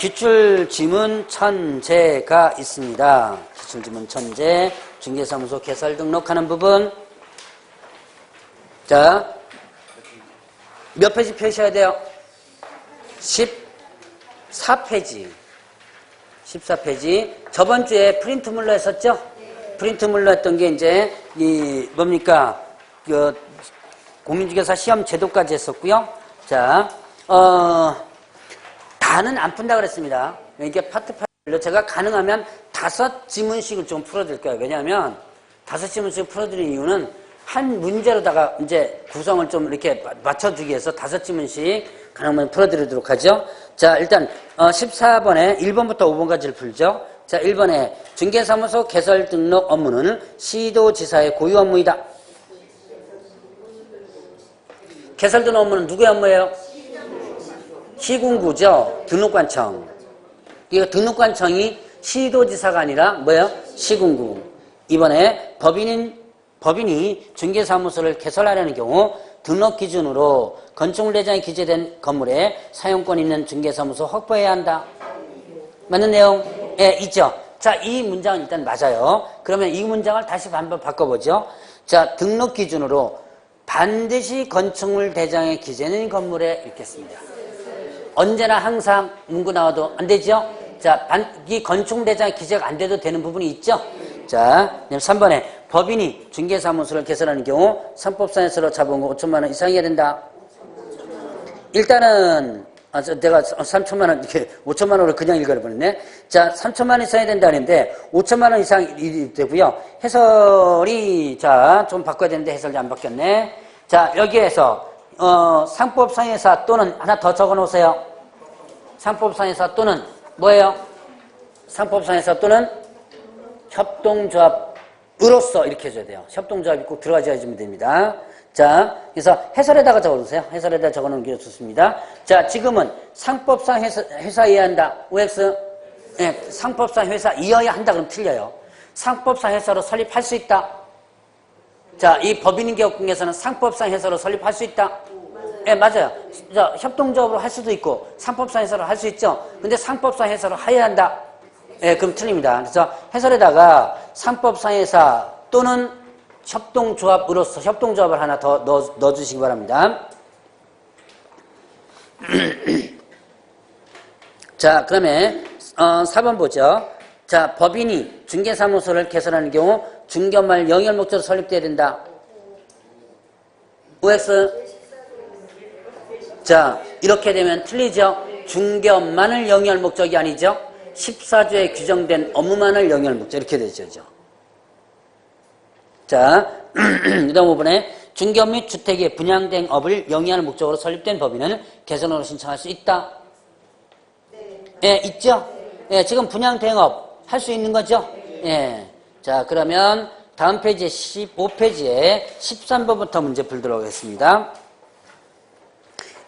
기출지문 천재가 있습니다. 기출지문 천재, 중개사무소 개설 등록하는 부분. 자, 몇 페이지 펴셔야 돼요? 14페이지. 14페이지. 저번 주에 프린트물로 했었죠? 프린트물로 했던 게 이제, 뭡니까? 공인중개사 시험 제도까지 했었고요. 자, 다는 안 푼다 그랬습니다. 이게 파트별로 제가 가능하면 5지문씩을 좀 풀어드릴 거예요. 왜냐하면 5지문씩 풀어드리는 이유는 한 문제로다가 이제 구성을 좀 이렇게 맞춰주기 위해서 5지문씩 가능하면 풀어드리도록 하죠. 자, 일단 14번에 1번부터 5번까지를 풀죠. 자, 1번에 중개사무소 개설 등록 업무는 시도지사의 고유 업무이다. 개설 등록 업무는 누구의 업무예요? 시군구죠. 등록관청. 이거 등록관청이 시도지사가 아니라 뭐예요? 시군구. 이번에 법인이 중개사무소를 개설하려는 경우 등록 기준으로 건축물 대장에 기재된 건물에 사용권 있는 중개사무소 확보해야 한다. 맞는 내용? 예, 있죠. 자, 이 문장은 일단 맞아요. 그러면 이 문장을 다시 한번 바꿔보죠. 자, 등록 기준으로 반드시 건축물 대장에 기재된 건물에 읽겠습니다. 언제나 항상 문구 나와도 안 되죠? 자, 이 건축물 대장에 기재가 안 돼도 되는 부분이 있죠? 자, 3번에 법인이 중개사무소를 개설하는 경우 상법상에서 잡은 거 5천만 원 이상이어야 된다. 일단은 내가 3천만 원 이렇게 5천만 원을 그냥 읽어버렸네. 자, 3천만 원 이상이 된다는데 5천만 원 이상이 되고요. 해설이 자, 좀 바꿔야 되는데 해설이 안 바뀌었네. 자, 여기에서 상법상회사 또는 하나 더 적어 놓으세요. 상법상회사 또는 뭐예요? 상법상회사 또는 협동조합으로서 이렇게 해줘야 돼요. 협동조합이 꼭 들어가줘야 됩니다. 자, 그래서 해설에다가 적어주세요. 해설에다가 적어놓은 게 좋습니다. 자, 지금은 상법상 회사이어야 한다. OX. 네, 상법상 회사이어야 한다. 그럼 틀려요. 상법상 회사로 설립할 수 있다. 자, 이 법인인개업공에서는 상법상 회사로 설립할 수 있다. 예, 네, 맞아요. 자, 협동조합으로 할 수도 있고 상법상 회사로 할 수 있죠. 근데 상법상 회사로 해야 한다. 예, 네, 그럼 틀립니다. 그래서 해설에다가 상법상 회사 또는 협동조합으로서 협동조합을 하나 더 넣어주시기 바랍니다. 자, 그러면 4번 보죠. 자, 법인이 중개사무소를 개설하는 경우 중개업만을 영위할 목적으로 설립돼야 된다. OX. 자, 이렇게 되면 틀리죠. 중개업만을 영위할 목적이 아니죠. 14조에 규정된 업무만을 영위할 목적 이렇게 되죠. 자, 그 다음 5번에 중개업 및 주택의 분양된 업을 영위하는 목적으로 설립된 법인은 개선으로 신청할 수 있다. 예, 있죠. 예, 지금 분양대행업 할 수 있는 거죠. 예. 자, 그러면 다음 페이지 15페이지에 13번부터 문제 풀도록 하겠습니다.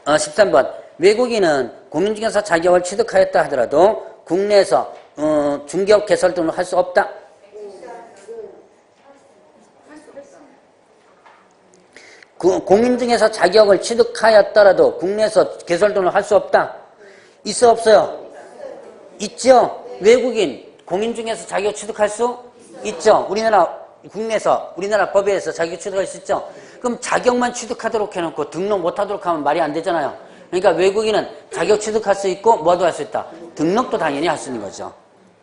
13번. 외국인은 공인중개사 자격을 취득하였다 하더라도 국내에서 중개업 개설 등을 할 수 없다. 공인중개사 자격을 취득하였더라도 국내에서 개설 등을 할 수 없다. 있어 없어요? 있죠. 외국인 공인중개사 자격 취득할 수 있죠. 국내에서 우리나라 법에서 자격 취득할 수 있죠. 그럼 자격만 취득하도록 해놓고 등록 못하도록 하면 말이 안 되잖아요. 그러니까 외국인은 자격 취득할 수 있고 뭐도 할 수 있다. 등록도 당연히 할 수 있는 거죠.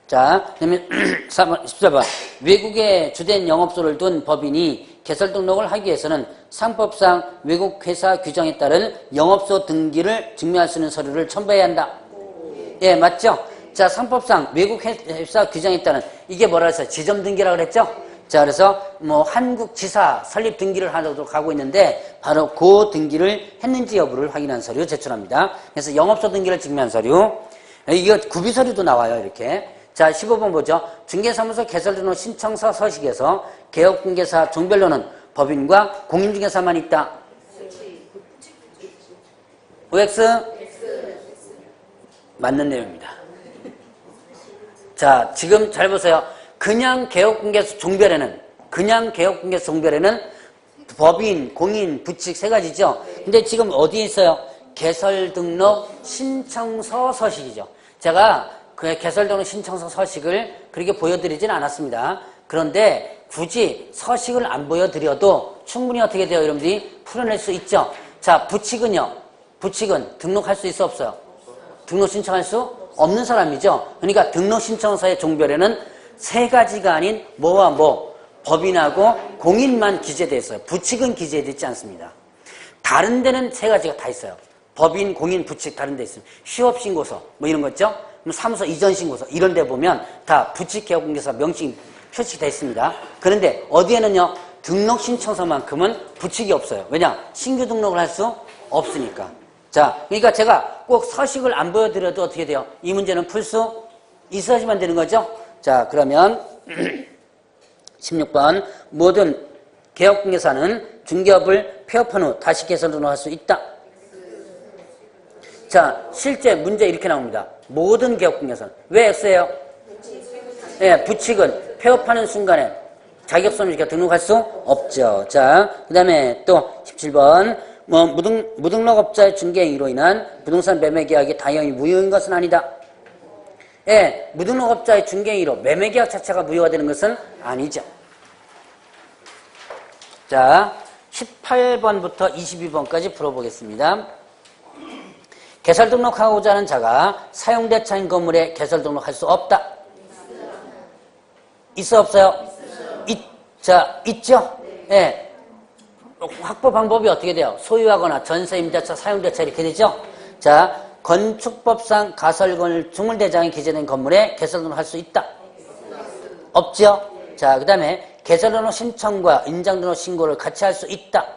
자, 그러면 14번. 외국에 주된 영업소를 둔 법인이 개설 등록을 하기 위해서는 상법상 외국 회사 규정에 따른 영업소 등기를 증명할 수 있는 서류를 첨부해야 한다. 예, 맞죠? 자, 상법상 외국 회사 규정에 따른 이게 뭐라 해서 지점 등기라고 그랬죠? 자, 그래서 뭐 한국 지사 설립 등기를 하도록 하고 있는데 바로 그 등기를 했는지 여부를 확인한 서류 제출합니다. 그래서 영업소 등기를 증명한 서류. 이거 구비 서류도 나와요, 이렇게. 자, 15번 보죠. 중개사무소 개설 등록 신청서 서식에서 개업중개사 종별로는 법인과 공인중개사만 있다. OX? 맞는 내용입니다. 자, 지금 잘 보세요. 그냥 개업중개사 종별에는 법인, 공인, 부칙 세 가지죠. 근데 지금 어디에 있어요? 개설 등록 신청서 서식이죠. 제가 그 개설등록 신청서 서식을 그렇게 보여드리진 않았습니다. 그런데 굳이 서식을 안 보여드려도 충분히 어떻게 돼요? 여러분들이 풀어낼 수 있죠. 자, 부칙은요. 부칙은 등록할 수 있어 없어요? 등록 신청할 수 없는 사람이죠. 그러니까 등록 신청서의 종별에는 세 가지가 아닌 뭐와 뭐, 법인하고 공인만 기재되어 있어요. 부칙은 기재되어 있지 않습니다. 다른 데는 세 가지가 다 있어요. 법인, 공인, 부칙 다른 데 있습니다. 휴업신고서 뭐 이런 거 있죠? 사무소 이전 신고서 이런 데 보면 다 부칙개업공개서 명칭이 표시되어 있습니다. 그런데 어디에는요. 등록 신청서만큼은 부칙이 없어요. 왜냐? 신규 등록을 할 수 없으니까. 자, 그러니까 제가 꼭 서식을 안 보여드려도 어떻게 돼요? 이 문제는 풀 수 있어야지만 되는 거죠? 자, 그러면 16번 모든 개업공개사는 중개업을 폐업한 후 다시 개설 등록할 수 있다. 자, 실제 문제 이렇게 나옵니다. 모든 개업공개사는 왜 X예요? 네, 부칙은 폐업하는 순간에 자격선을 등록할 수 없죠. 자, 그 다음에 또 17번 무등록업자의 중개행위로 인한 부동산 매매계약이 당연히 무효인 것은 아니다. 예, 무등록업자의 중개행위로 매매계약 자체가 무효가 되는 것은 아니죠. 자, 18번부터 22번까지 풀어보겠습니다. 개설 등록하고자 하는 자가 사용대차인 건물에 개설 등록할 수 없다. 있어 없어요? 자, 있죠? 예. 확보 방법이 어떻게 돼요? 소유하거나 전세, 임대차, 사용대차 이렇게 되죠? 자, 건축법상 가설건축물 대장에 기재된 건물에 개설 등록할 수 있다. 없죠? 자, 그 다음에 개설 등록 신청과 인장 등록 신고를 같이 할 수 있다.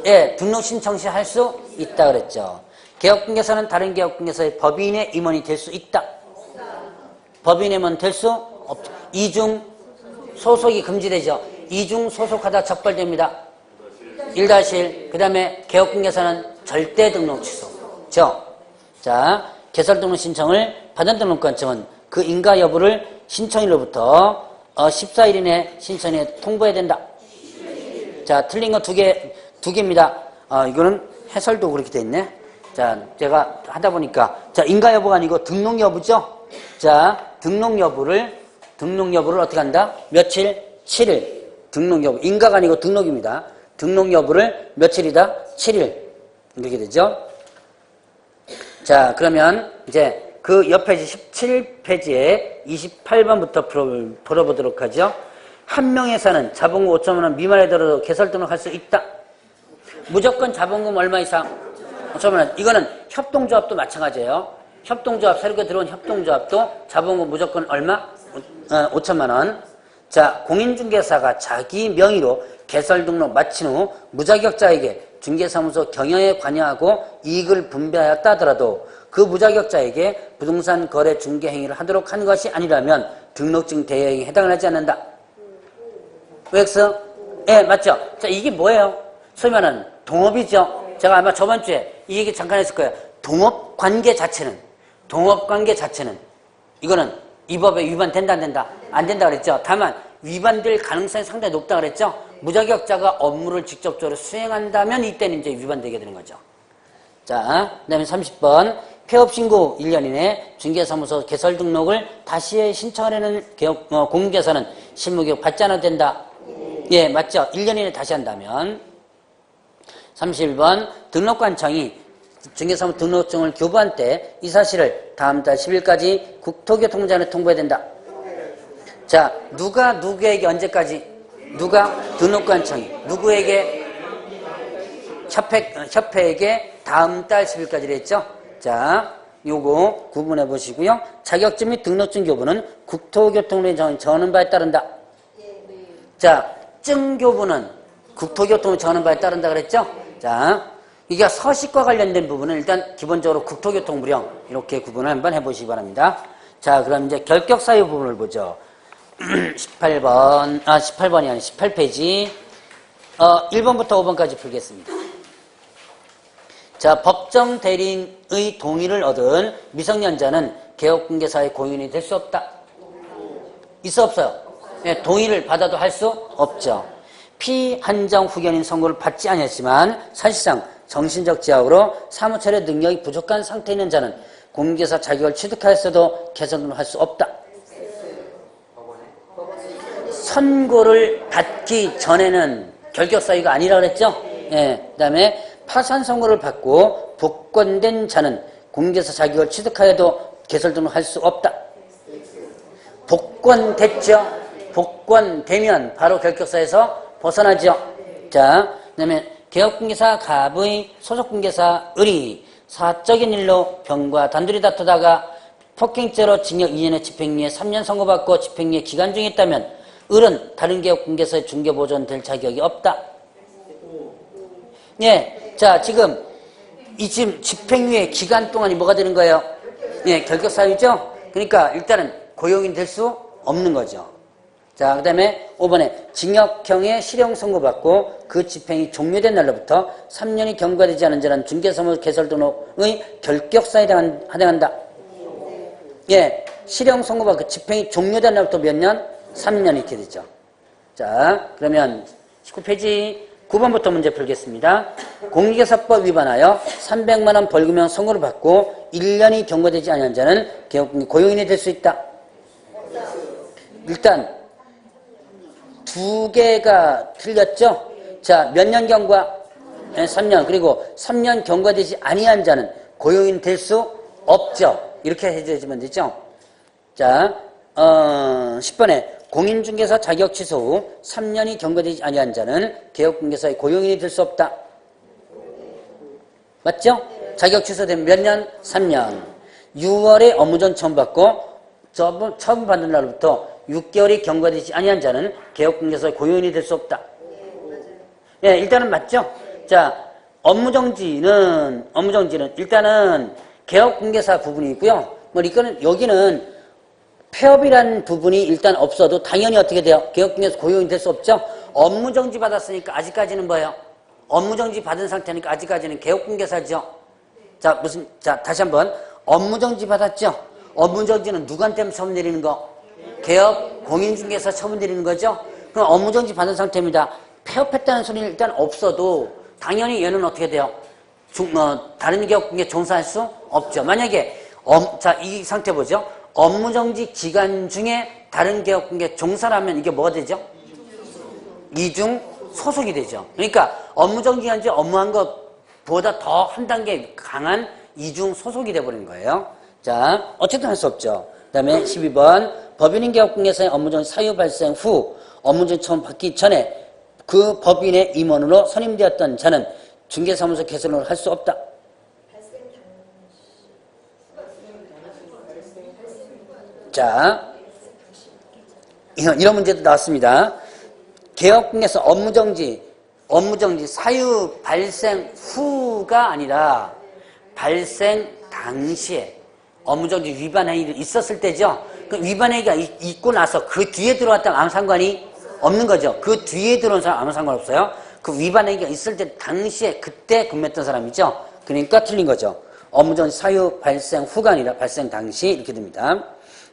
예, 등록 신청 시 할 수 있다 그랬죠. 개업공개사는 다른 개업공개사의 법인의 임원이 될 수 있다. 법인의 임원 될 수 없죠. 이중 소속이 금지되죠. 이중 소속하다 적발됩니다. 1-1. 그 다음에 개업공개사는 절대 등록 취소죠. 자, 개설 등록 신청을 받은 등록관청은 그 인가 여부를 신청일로부터 14일 이내 신청에 통보해야 된다. 자, 틀린 거 두 개입니다. 이거는 해설도 그렇게 돼 있네. 자, 제가 하다 보니까 자, 인가 여부가 아니고 등록 여부죠. 자, 등록 여부를 어떻게 한다? 며칠? 7일. 등록 여부. 인가가 아니고 등록입니다. 등록 여부를 며칠이다? 7일. 이렇게 되죠. 자, 그러면 이제 그 옆 페이지 17페이지에 28번부터 풀어보도록 하죠. 한 명에서는 자본금 5천만 원 미만에 들어도 개설 등록할 수 있다. 무조건 자본금 얼마 이상? 5천만 원. 이거는 협동조합도 마찬가지예요. 협동조합, 새롭게 들어온 협동조합도 자본금 무조건 얼마? 5천만 원. 자, 공인중개사가 자기 명의로 개설 등록 마친 후 무자격자에게 중개사무소 경영에 관여하고 이익을 분배하였다 하더라도 그 무자격자에게 부동산 거래 중개 행위를 하도록 한 것이 아니라면 등록증 대여행위에 해당하지 않는다. OX? 예, 맞죠? 자, 이게 뭐예요? 소위 말하는 동업이죠. 제가 아마 저번 주에 이 얘기 잠깐 했을 거예요. 동업관계 자체는 이거는 이 법에 위반된다 안 된다? 안 된다 그랬죠. 다만 위반될 가능성이 상당히 높다 그랬죠. 무자격자가 업무를 직접적으로 수행한다면 이때는 이제 위반되게 되는 거죠. 자, 그 다음에 30번 폐업신고 1년 이내 중개사무소 개설 등록을 다시 신청하려는 공개사는 실무교육 받지 않아도 된다. 예, 맞죠. 1년 이내 다시 한다면. 31번 등록관청이 중개사무소 등록증을 교부한 때 이 사실을 다음 달 10일까지 국토교통부장에 통보해야 된다. 자, 누가 누구에게 언제까지? 누가? 등록관청이. 누구에게? 협회에게 다음 달 10일까지 했죠? 자, 요거 구분해 보시고요. 자격증 및 등록증 교부는 국토교통부에 정하는 바에 따른다. 자, 증 교부는 국토교통부에 정하는 바에 따른다 그랬죠? 자, 이게 서식과 관련된 부분은 일단 기본적으로 국토교통부령 이렇게 구분을 한번 해보시기 바랍니다. 자, 그럼 이제 결격사유 부분을 보죠. 18번이 아니 18페이지 1번부터 5번까지 풀겠습니다. 자, 법정 대리인의 동의를 얻은 미성년자는 개업공개사의 공인이 될 수 없다. 있어 없어요? 네, 동의를 받아도 할 수 없죠. 피한정 후견인 선고를 받지 않았지만 사실상 정신적 지하로 사무처리 능력이 부족한 상태에 있는 자는 공인중개사 자격을 취득하였어도 개설등록을 할 수 없다. 선고를 받기 전에는 결격사유가 아니라고 그랬죠? 예, 그 다음에 파산 선고를 받고 복권된 자는 공인중개사 자격을 취득하여도 개설등록을 할 수 없다. 복권됐죠? 복권되면 바로 결격사에서 벗어나죠. 자, 그 다음에 개업공개사 갑의 소속공개사 을이 사적인 일로 병과 단둘이 다투다가 폭행죄로 징역 2년의 집행유예 3년 선고받고 집행유예 기간 중에 있다면 을은 다른 개업공개사의 중개보존될 자격이 없다. 예, 자, 지금 집행유예 기간 동안이 뭐가 되는 거예요? 예, 결격사유죠? 그러니까 일단은 고용인 될 수 없는 거죠. 자, 그 다음에 5번에 징역형의 실형 선고받고 그 집행이 종료된 날로부터 3년이 경과되지 않은 자는 중개사무소 개설등록의 결격사에 해당한다. 예, 실형 선고받고 집행이 종료된 날부터 몇 년? 3년 이렇게 되죠. 자, 그러면 19페이지 9번부터 문제 풀겠습니다. 공인중개사법 위반하여 300만 원 벌금형 선고를 받고 1년이 경과되지 않은 자는 고용인이 될 수 있다. 일단 두 개가 틀렸죠? 자, 몇 년 경과? 3년. 그리고 3년 경과되지 아니한 자는 고용인 될 수 없죠. 이렇게 해주시면 되죠? 자, 10번에 공인중개사 자격 취소 후 3년이 경과되지 아니한 자는 개업공개사의 고용인이 될 수 없다. 맞죠? 자격 취소되면 몇 년? 3년. 6월에 업무전 처음 받고 처음 받는 날부터 6개월이 경과되지 아니한 자는 개업공개사의 고용인이 될 수 없다. 예, 일단은 맞죠? 자, 업무정지는 일단은 개업공개사 부분이 있고요. 뭐 이거는 여기는 폐업이라는 부분이 일단 없어도 당연히 어떻게 돼요? 개업공개사 고용이 될 수 없죠? 업무정지 받았으니까 아직까지는 뭐예요? 업무정지 받은 상태니까 아직까지는 개업공개사죠. 자, 다시 한번. 업무정지 받았죠? 업무정지는 누구한테 처분 내리는 거? 개업 공인중개사 처분 내리는 거죠? 그럼 업무정지 받은 상태입니다. 폐업했다는 소리는 일단 없어도 당연히 얘는 어떻게 돼요? 다른 개업공개 종사할 수 없죠. 만약에 자, 이 상태 보죠. 업무정지 기간 중에 다른 개업공개 종사라면 이게 뭐가 되죠? 이중 소속이 되죠. 그러니까 업무정지 기간 중에 업무한 것보다 더 한 단계 강한 이중 소속이 돼버리는 거예요. 자, 어쨌든 할 수 없죠. 그 다음에 12번 법인인 개업공개사의 업무정지 사유 발생 후 업무정지 처음 받기 전에 그 법인의 임원으로 선임되었던 자는 중개사무소 개설을 할 수 없다. 자, 이런 문제도 나왔습니다. 개업공개사 업무정지 사유 발생 후가 아니라 발생 당시에 업무정지 위반 행위가 있었을 때죠. 그 위반 행위가 있고 나서 그 뒤에 들어왔다면 아무 상관이 없는 거죠. 그 뒤에 들어온 사람 아무 상관없어요. 그 위반 행위가 있을 때 당시에 그때 근무했던 사람이죠. 그러니까 틀린 거죠. 업무정지 사유 발생 후가 아니라 발생 당시 이렇게 됩니다.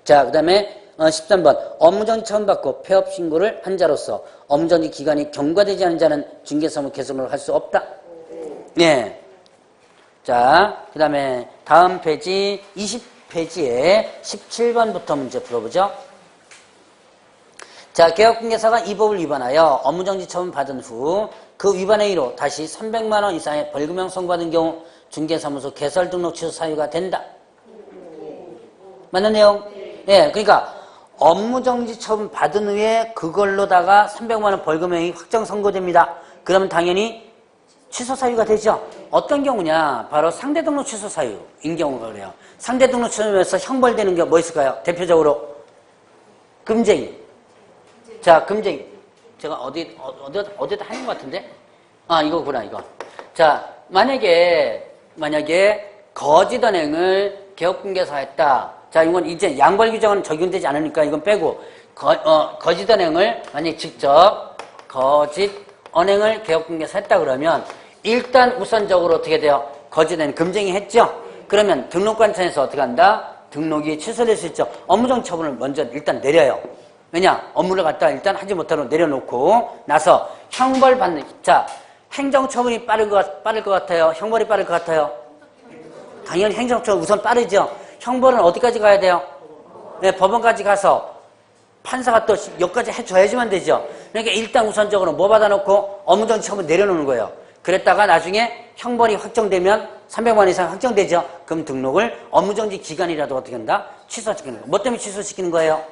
자, 그 다음에 13번 업무정지 처음 받고 폐업 신고를 한 자로서 업무정지 기간이 경과되지 않은 자는 중개사무소 개설을 할 수 없다. 예. 자, 그 다음에 다음 페이지 20페이지에 17번부터 문제 풀어보죠. 자, 개업공개사가 이 법을 위반하여 업무정지 처분 받은 후 그 위반 행위로 다시 300만 원 이상의 벌금형 선고받은 경우 중개사무소 개설 등록 취소 사유가 된다. 맞는 내용? 예, 그러니까 업무정지 처분 받은 후에 그걸로다가 300만 원 벌금형이 확정 선고됩니다. 그러면 당연히 취소 사유가 되죠. 어떤 경우냐? 바로 상대 등록 취소 사유인 경우가 그래요. 상대 등록 취소에서 형벌되는 게 뭐 있을까요? 대표적으로 금쟁이. 자, 금쟁이. 제가 어디다 하는 것 같은데? 아, 이거구나, 이거. 자, 만약에 거짓언행을 개업공개사 했다. 자, 이건 이제 양벌 규정은 적용되지 않으니까 이건 빼고 거짓언행을 만약에 직접 거짓언행을 개업공개사 했다 그러면 일단 우선적으로 어떻게 돼요? 거짓언행 금쟁이 했죠? 그러면 등록관청에서 어떻게 한다? 등록이 취소될 수 있죠. 업무정지 처분을 먼저 일단 내려요. 왜냐? 업무를 갖다 일단 하지 못하도록 내려놓고 나서 형벌받는, 자, 행정처분이 빠를 것 같아요? 형벌이 빠를 것 같아요? 당연히 행정처가 우선 빠르죠. 형벌은 어디까지 가야 돼요? 네, 법원까지 가서 판사가 또 여기까지 해줘야지만 되죠. 그러니까 일단 우선적으로 뭐 받아놓고 업무정지 처분 내려놓는 거예요. 그랬다가 나중에 형벌이 확정되면 300만 원 이상 확정되죠. 그럼 등록을 업무정지 기간이라도 어떻게 한다? 취소시키는 거예요. 뭐 때문에 취소시키는 거예요?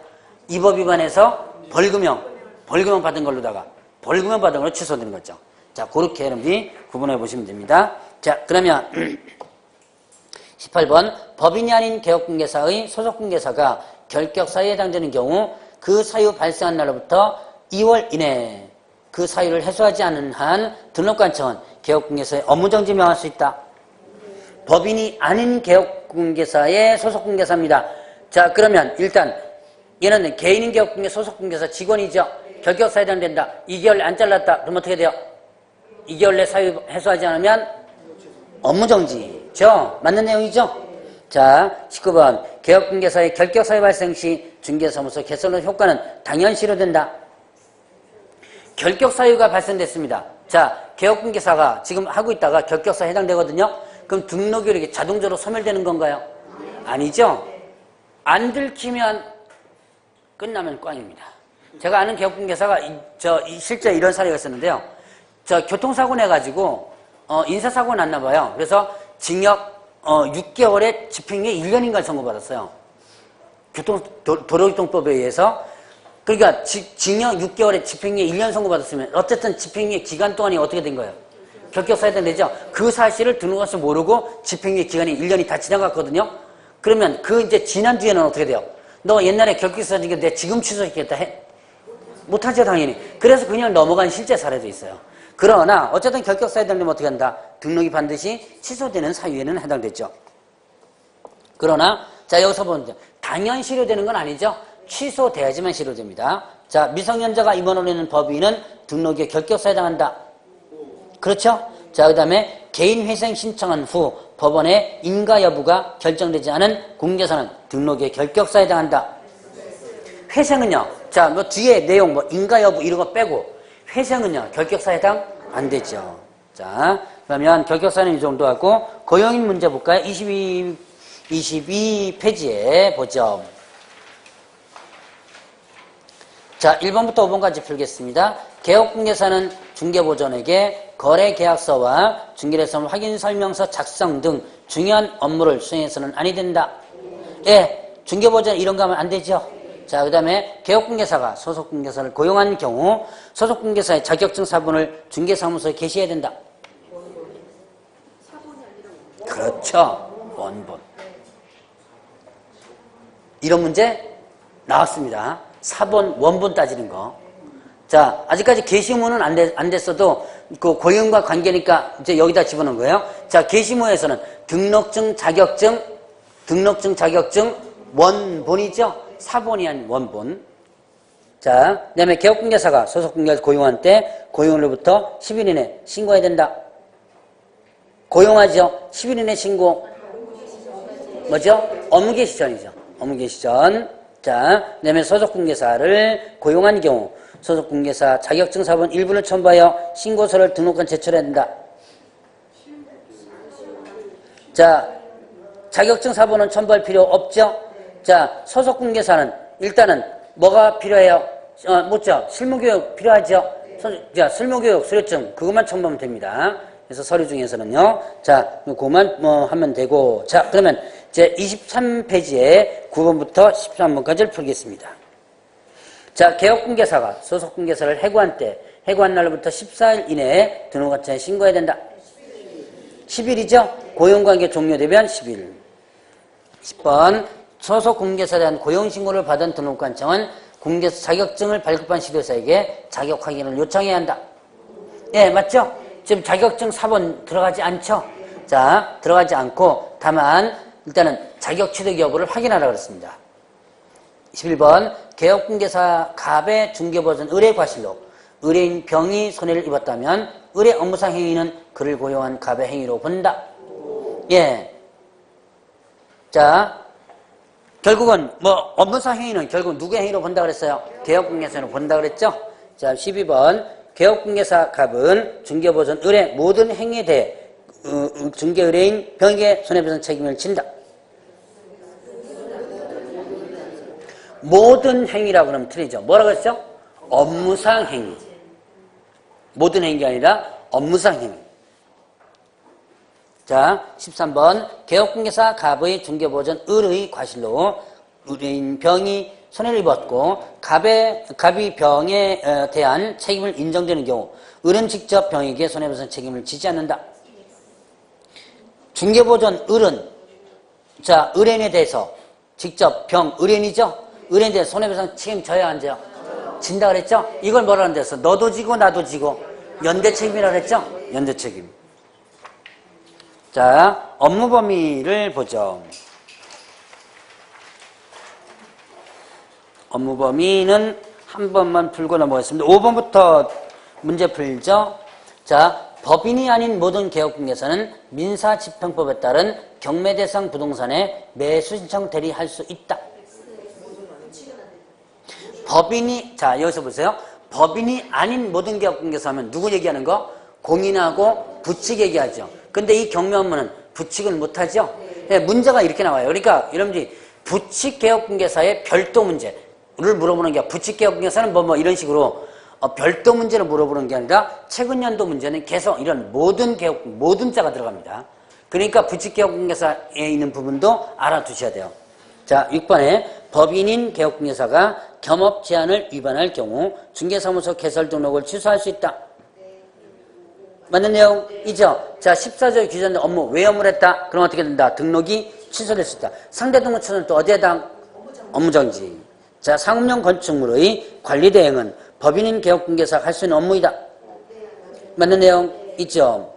이 법 위반해서 벌금형 받은 걸로다가 벌금형 받은 걸로 취소되는 거죠. 자, 그렇게 여러분들이 구분해 보시면 됩니다. 자, 그러면 18번 법인이 아닌 개업공개사의 소속공개사가 결격사유에 해당되는 경우 그 사유 발생한 날로부터 2월 이내 그 사유를 해소하지 않은 한 등록관청은 개업공개사의 업무정지 명할 수 있다. 법인이 아닌 개업공개사의 소속공개사입니다. 자, 그러면 일단 얘는 개인인 개업공개 소속공개사 직원이죠. 결격사유에 해당된다. 2개월 내 안 잘랐다. 그럼 어떻게 돼요? 2개월 내 사유 해소하지 않으면 업무정지죠. 맞는 내용이죠? 자, 19번 개업공개사의 결격사유 발생 시 중개사무소 개설론 효과는 당연 실효된다. 결격사유가 발생됐습니다. 자, 개업공개사가 지금 하고 있다가 결격사유에 해당되거든요. 그럼 등록이 이렇게 자동적으로 소멸되는 건가요? 아니죠. 안 들키면 끝나면 꽝입니다. 제가 아는 개업공개사가 실제 이런 사례가 있었는데요. 교통사고 내가지고 인사사고가 났나 봐요. 그래서 징역 6개월에 집행유예 1년인가 선고받았어요. 도로교통법에 의해서. 그러니까 징역 6개월에 집행유예 1년 선고받았으면 어쨌든 집행유예 기간 동안이 어떻게 된 거예요? 결격사유에 되죠. 그 사실을 등록해서 모르고 집행유예 기간이 1년이 다 지나갔거든요. 그러면 그 이제 지난 뒤에는 어떻게 돼요? 너 옛날에 결격사유니까 내가 지금 취소시켰다 해? 못하죠, 당연히. 그래서 그냥 넘어간 실제 사례도 있어요. 그러나 어쨌든 결격사유에 되면 어떻게 한다? 등록이 반드시 취소되는 사유에는 해당되죠. 그러나 자, 여기서 보면 당연 실효되는 건 아니죠. 취소돼야지만 실효됩니다. 자, 미성년자가 임원으로 있는 법인은 등록에 결격사유에 해당한다. 그렇죠? 자, 그 다음에 개인회생 신청한 후 법원의 인가 여부가 결정되지 않은 공개사는 등록에 결격사유에 해당한다. 회생은요. 자, 뭐 뒤에 내용 뭐 인가 여부 이런 거 빼고 회생은요. 결격사유에 해당 안 되죠. 자, 그러면 결격사유는 이 정도 하고 고용인 문제 볼까요? 22페이지에 보죠. 자, 1번부터 5번까지 풀겠습니다. 개업공개사는 중개보전에게 거래계약서와 중개대상 확인설명서 작성 등 중요한 업무를 수행해서는 아니 된다. 예, 중개보전 이런 거 하면 안 되죠. 자, 그 다음에 개업공개사가 소속공개사를 고용한 경우 소속공개사의 자격증 사본을 중개사무소에 게시해야 된다. 그렇죠. 원본. 이런 문제 나왔습니다. 사본, 원본 따지는 거. 자, 아직까지 게시무는 안 됐어도 그 고용과 관계니까 이제 여기다 집어넣은 거예요. 자, 게시무에서는 등록증, 자격증, 원본이죠. 사본이 아닌 원본. 자, 그 다음에 개업공개사가 소속공개사를 고용한 때 고용으로부터 10일 이내 신고해야 된다. 고용하죠. 10일 이내 신고. 뭐죠? 업무개시 전이죠. 업무개시 전. 자, 그 다음에 소속공개사를 고용한 경우 소속공개사 자격증 사본 일부를 첨부하여 신고서를 등록관 제출해야 된다. 자, 자격증 사본은 첨부할 필요 없죠? 자, 소속공개사는 일단은 뭐가 필요해요? 뭐죠? 실무교육 필요하죠? 자, 실무교육 수료증 그것만 첨부하면 됩니다. 그래서 서류 중에서는요. 자, 그것만 하면 되고. 자, 그러면 제 23페이지에 9번부터 13번까지를 풀겠습니다. 자, 개업공개사가 소속공개사를 해고한 때 해고한 날로부터 14일 이내에 등록관청에 신고해야 된다. 10일이죠? 고용관계 종료되면 10일. 10번 소속공개사에 대한 고용신고를 받은 등록관청은 공개사 자격증을 발급한 시도사에게 자격 확인을 요청해야 한다. 예, 맞죠? 지금 자격증 사본 들어가지 않죠? 자, 들어가지 않고 다만 일단은 자격 취득 여부를 확인하라 그랬습니다. 11번 개업공개사 갑의 중개보전 의뢰 과실로 의뢰인 병이 손해를 입었다면 의뢰 업무상 행위는 그를 고용한 갑의 행위로 본다. 예. 자, 결국은 뭐 업무상 행위는 결국 누구의 행위로 본다 그랬어요? 개업공개사로 본다 그랬죠? 자, 12번 개업공개사 갑은 중개보전 의뢰 모든 행위에 대해 중개 의뢰인 병익의 손해배상 책임을 진다. 모든 행위라고 그러면 틀리죠. 뭐라고 했죠? 업무상 행위. 모든 행위가 아니라 업무상 행위. 자, 13번. 개업공개사 갑의 중개보전 을의 과실로 의뢰인 병이 손해를 입었고 갑이 병에 대한 책임을 인정되는 경우 을은 직접 병에게 손해배상 책임을 지지 않는다. 중개보전 을은 자 의뢰인에 대해서 직접 의뢰인이죠. 의뢰인에 대해서 손해배상 책임 져야 안 져요? 진다 그랬죠? 이걸 뭐라는 데서 너도 지고 나도 지고 연대 책임이라고 그랬죠? 연대 책임. 자, 업무 범위를 보죠. 업무 범위는 한 번만 풀고 넘어가겠습니다. 5번부터 문제 풀죠. 자, 법인이 아닌 모든 개업공개사는 민사집행법에 따른 경매대상 부동산에 매수신청 대리할 수 있다. 법인이, 자, 여기서 보세요. 법인이 아닌 모든 개업공개사 하면 누구 얘기하는 거? 공인하고 부칙 얘기하죠. 근데 이 경매 업무는 부칙은 못하죠. 네, 문제가 이렇게 나와요. 그러니까 여러분들이 부칙 개업공개사의 별도 문제를 물어보는 게 부칙 개업공개사는 뭐 이런 식으로 별도 문제를 물어보는 게 아니라 최근 연도 문제는 계속 이런 모든 자가 들어갑니다. 그러니까 부칙 개업공개사에 있는 부분도 알아두셔야 돼요. 자, 6번에 법인인 개업공개사가 겸업 제한을 위반할 경우 중개사무소 개설 등록을 취소할 수 있다. 맞는 내용이죠? 자, 14조에 규정된 업무, 왜 업무를 했다? 그럼 어떻게 된다? 등록이 취소될 수 있다. 상대 등록 취소는 또 어디에 해당? 업무정지. 자, 상업용 건축물의 관리 대행은 법인인 개업공개사가 할 수 있는 업무이다. 맞는 내용 있죠?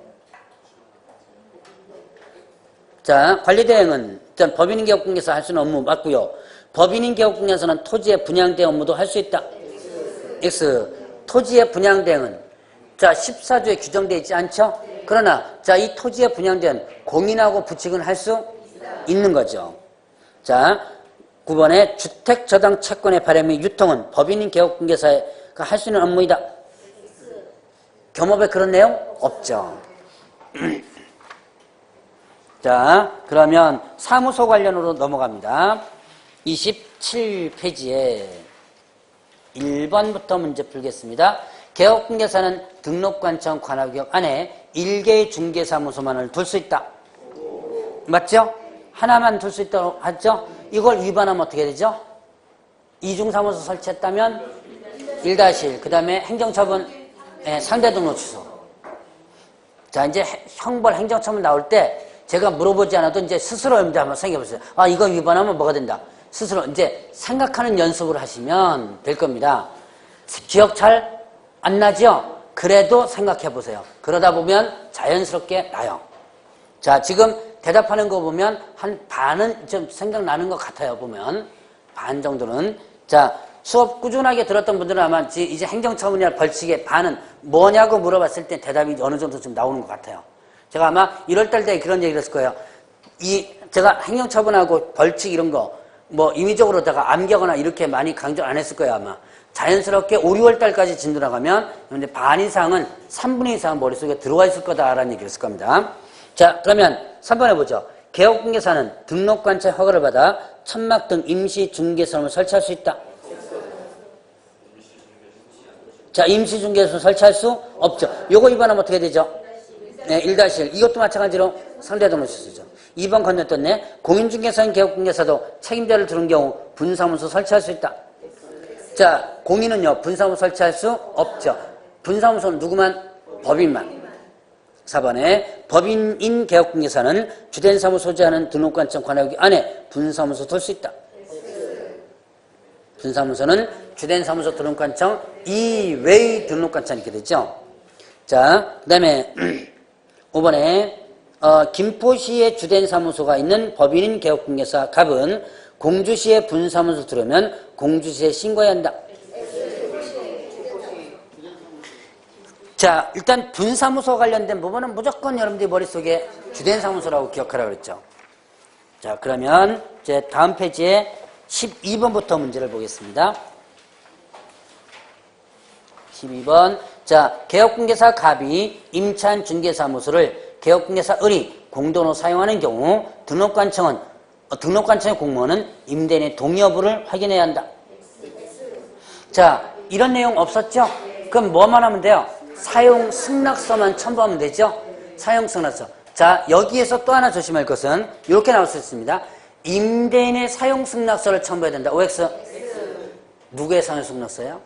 자, 관리 대행은 일단 법인인 개업공개사 할 수 있는 업무 맞고요. 법인인 개업공개사는 토지의 분양 대행 업무도 할 수 있다. X. 토지의 분양 대행은 자, 14조에 규정되어 있지 않죠? 그러나 자, 이 토지에 분양된 공인하고 부칙은 할 수 있는 거죠. 자, 9번에 주택저당 채권의 발행 및 유통은 법인인 개업공개사가 할 수 있는 업무이다. 겸업에 그런 내용 없죠. 자, 그러면 사무소 관련으로 넘어갑니다. 27페이지에 1번부터 문제 풀겠습니다. 개업공개사는 등록관청 관할구역 안에 1개의 중개사무소만을 둘 수 있다. 맞죠? 하나만 둘 수 있다고 하죠? 이걸 위반하면 어떻게 되죠? 이중사무소 설치했다면 1-1, 그 다음에 행정처분 상대등록 취소. 자, 이제 형벌 행정처분 나올 때 제가 물어보지 않아도 이제 스스로 한번 생각해보세요. 아, 이거 위반하면 뭐가 된다. 스스로 이제 생각하는 연습을 하시면 될 겁니다. 기억 잘 안 나죠? 그래도 생각해보세요. 그러다 보면 자연스럽게 나요. 자, 지금 대답하는 거 보면 한 반은 좀 생각나는 것 같아요. 보면 반 정도는. 자, 수업 꾸준하게 들었던 분들은 아마 이제 행정처분이나 벌칙의 반은 뭐냐고 물어봤을 때 대답이 어느 정도 좀 나오는 것 같아요. 제가 아마 1월달 때 그런 얘기를 했을 거예요. 제가 행정처분하고 벌칙 이런 거 뭐 임의적으로다가 암기하거나 이렇게 많이 강조 안 했을 거예요. 아마 자연스럽게 5, 6월달까지 진도 나가면 근데 반 이상은 3분의 2 이상은 머릿속에 들어와 있을 거다라는 얘기를 했을 겁니다. 자, 그러면 3번 해보죠. 개업공개사는 등록관청 허가를 받아 천막 등 임시중개소를 설치할 수 있다. 자, 임시중개소 설치할 수 없죠. 요거 위반하면 어떻게 되죠? 네, 1-1. 이것도 마찬가지로 상대등록 취소죠. 2번 건너뛰었네. 공인중개사인 개업공개사도 책임자를 두는 경우 분사무소 설치할 수 있다. 자, 공인은요, 분사무소 설치할 수 없죠. 분사무소는 누구만? 법인만. 4번에 법인인 개업공개사는 주된 사무 소지하는 등록관청 관할구역 안에 분사무소 둘 수 있다. 분사무소는 주된 사무소 등록관청 이외의 등록관청이 이렇게 되죠. 자, 그 다음에 5번에 김포시에 주된 사무소가 있는 법인인 개업공개사 갑은 공주시에 분사무소 들어오면 공주시에 신고해야 한다. 자, 일단 분사무소 관련된 부분은 무조건 여러분들이 머릿속에 주된 사무소라고 기억하라고 그랬죠. 자, 그러면 이제 다음 페이지에 12번부터 문제를 보겠습니다. 12번. 자, 개업공개사 갑이 임차한 중개사무소를 개업공개사 을이 공동으로 사용하는 경우 등록관청의 공무원은 임대인의 동의 여부를 확인해야 한다. 자, 이런 내용 없었죠? 그럼 뭐만 하면 돼요? 사용 승낙서만 첨부하면 되죠? 사용 승낙서. 자, 여기에서 또 하나 조심할 것은 이렇게 나올 수 있습니다. 임대인의 사용 승낙서를 첨부해야 된다. OX. 누구의 사용 승낙서요?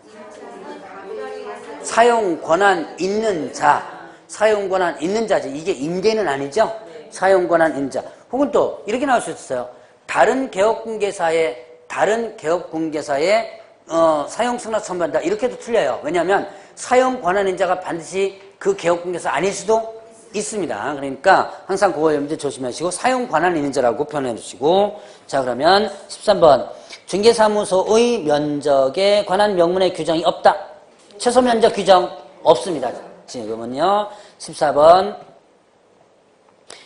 사용 권한 있는 자. 사용 권한 있는 자지. 이게 임대인은 아니죠? 사용 권한 있는 자. 혹은 또 이렇게 나올 수 있어요. 다른 개업공개사의 사용 승낙 첨부한다. 이렇게도 틀려요. 왜냐하면 사용 권한 인자가 반드시 그 개업공개사 아닐 수도 있습니다. 그러니까 항상 그거 여러분들 조심하시고 사용 권한 있는 자라고 표현해 주시고. 자, 그러면 13번 중개사무소의 면적에 관한 명문의 규정이 없다. 최소 면적 규정 없습니다. 지금은요. 14번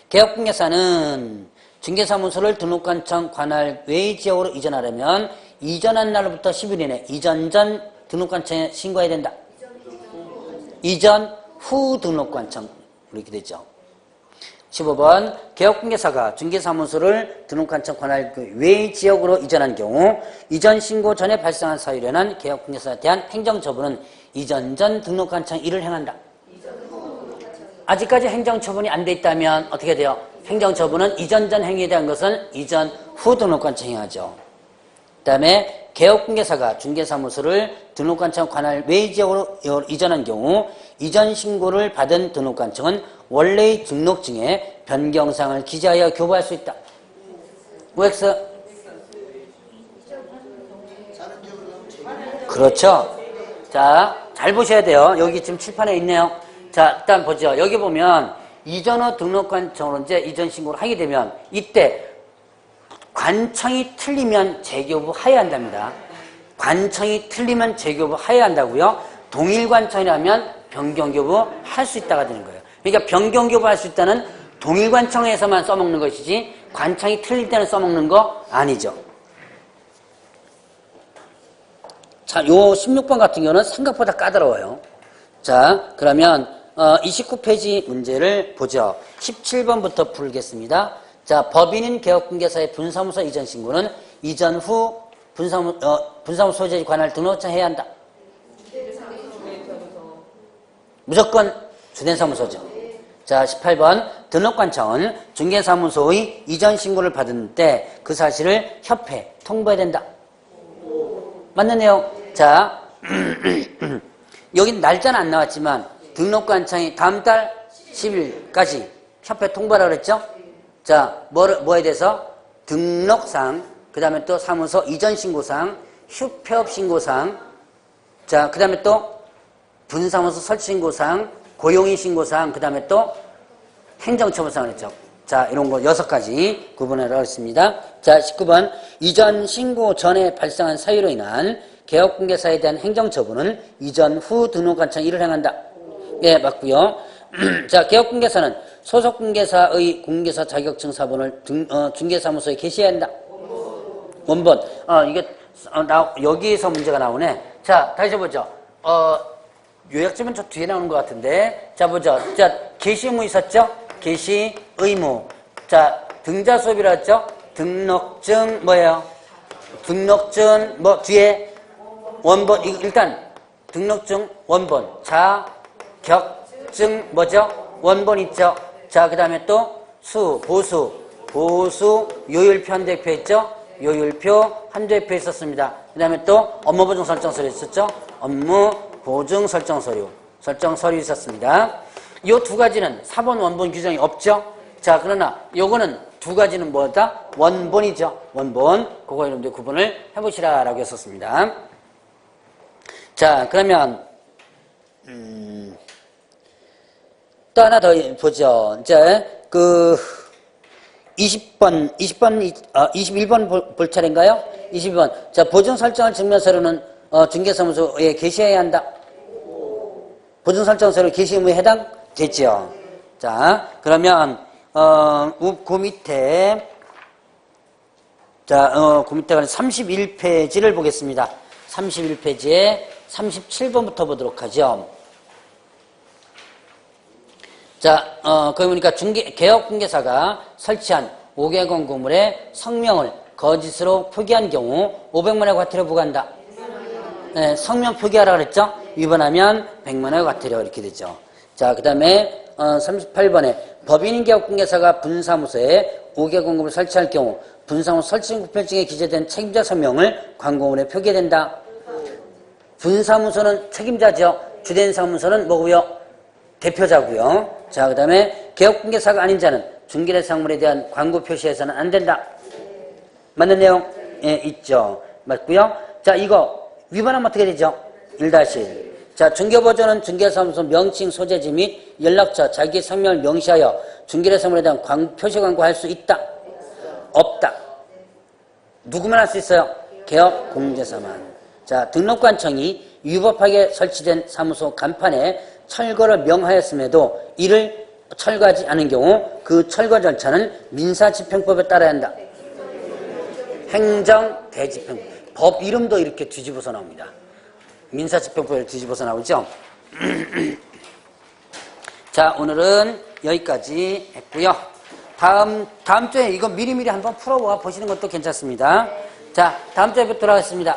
개업공개사는 중개사무소를 등록관청 관할 외의 지역으로 이전하려면 이전한 날로부터 10일 이내 이전 전 등록관청에 신고해야 된다. 이전 후 등록관청 이렇게 되죠. 15번 개업공개사가 중개사무소를 등록관청 관할 외의 지역으로 이전한 경우 이전 신고 전에 발생한 사유로 인한 개업공개사에 대한 행정처분은 이전 전 등록관청 일을 행한다. 아직까지 행정처분이 안 돼 있다면 어떻게 돼요? 행정처분은 이전 전 행위에 대한 것은 이전 후 등록관청 행하죠. 그 다음에 개업공개사가 중개사무소를 등록관청 관할 외의 지역으로 이전한 경우 이전 신고를 받은 등록관청은 원래의 등록증에 변경사항을 기재하여 교부할 수 있다. OX. 그렇죠. 자, 잘 보셔야 돼요. 여기 지금 칠판에 있네요. 자, 일단 보죠. 여기 보면 이전 후 등록관청으로 이제 이전 신고를 하게 되면 이때 관청이 틀리면 재교부 하여야 한답니다. 관청이 틀리면 재교부 하여야 한다고요. 동일관청이라면 변경교부 할 수 있다가 되는 거예요. 그러니까 변경교부 할 수 있다는 동일관청에서만 써먹는 것이지 관청이 틀릴 때는 써먹는 거 아니죠. 자, 요 16번 같은 경우는 생각보다 까다로워요. 자, 그러면 29페이지 문제를 보죠. 17번부터 풀겠습니다. 자, 법인인 개업공개사의 분사무소 이전 신고는 이전 후 분사무소 소재지 관할 등록장 해야 한다. 무조건 주된 사무소죠. 자, 18번 등록관청은 중개사무소의 이전 신고를 받은 때 그 사실을 협회에 통보해야 된다. 맞는 내용. 자, 여긴 날짜는 안 나왔지만 등록관청이 다음 달 10일까지 협회 통보하라고 그랬죠? 자, 뭐에 대해서? 등록상, 그 다음에 또 사무소 이전 신고상, 휴폐업 신고상, 자, 그 다음에 또 분사무소 설치 신고상, 고용인 신고상, 그 다음에 또 행정처분상을 했죠. 자, 이런 거 6가지 구분하라고 했습니다. 자, 19번 이전 신고 전에 발생한 사유로 인한 개업공개사에 대한 행정처분은 이전 후 등록관청 일을 행한다. 예, 맞고요. 자, 개업공개사는 소속공개사의 공개사 자격증 사본을 중개사무소에 게시해야 한다. 원본. 여기에서 문제가 나오네. 자, 다시 보죠. 요약점은 저 뒤에 나오는 것 같은데. 자, 보죠. 자, 게시 의무 있었죠? 게시 의무. 자, 등자 수업이라 했죠? 등록증 뭐예요? 등록증 뭐 뒤에 원본. 일단 등록증 원본. 자격증 뭐죠? 원본 있죠? 자, 그 다음에 또 보수, 요율표 한도표 있죠? 요율표 한도표 있었습니다. 그 다음에 또 업무보증 설정서류 있었죠? 업무보증 설정서류 있었습니다. 이 2가지는 사본 원본 규정이 없죠? 자, 그러나 요거는 2가지는 뭐다? 원본이죠. 원본. 그거 여러분들 구분을 해보시라라고 했었습니다. 자, 그러면 또 하나 더 보죠. 이제 21번 볼 차례인가요? 22번. 자, 보증 설정할 증명서류는 중개사무소에 게시해야 한다. 보증 설정 서류 게시 의무에 해당되죠. 자, 그러면 그 밑에 그 밑에 31페이지를 보겠습니다. 31페이지에 37번부터 보도록 하죠. 자, 거기 보니까 개업공개사가 설치한 5개 건물의 성명을 거짓으로 표기한 경우 500만 원의 과태료 부과한다. 네, 성명 표기하라 그랬죠? 위반하면 100만 원의 과태료 이렇게 되죠. 자, 그 다음에 38번에 법인인 개업공개사가 분사무소에 5개 건물을 설치할 경우 분사무소 설치구편증에 기재된 책임자 서명을 광고문에 표기해야 된다. 분사무소는 책임자죠. 주된 사무소는 뭐고요? 대표자고요. 자, 그 다음에 개업공개사가 아닌 자는 중개대상물에 대한 광고 표시해서는 안 된다. 맞는 내용? 예, 있죠. 맞고요. 자, 이거 위반하면 어떻게 되죠? 1-1. 자, 중개보조는 중개사무소 명칭, 소재지 및 연락처, 자기 성명을 명시하여 중개대상물에 대한 표시 광고할 수 있다. 없다. 누구만 할 수 있어요? 개업공개사만. 자, 등록관청이 위법하게 설치된 사무소 간판에 철거를 명하였음에도 이를 철거하지 않은 경우 그 철거 절차는 민사집행법에 따라야 한다. 행정대집행법. 법 이름도 이렇게 뒤집어서 나옵니다. 민사집행법에 뒤집어서 나오죠. 자, 오늘은 여기까지 했고요. 다음 주에 이거 미리미리 한번 풀어보시는 것도 괜찮습니다. 자, 다음 주에 뵙도록 하겠습니다.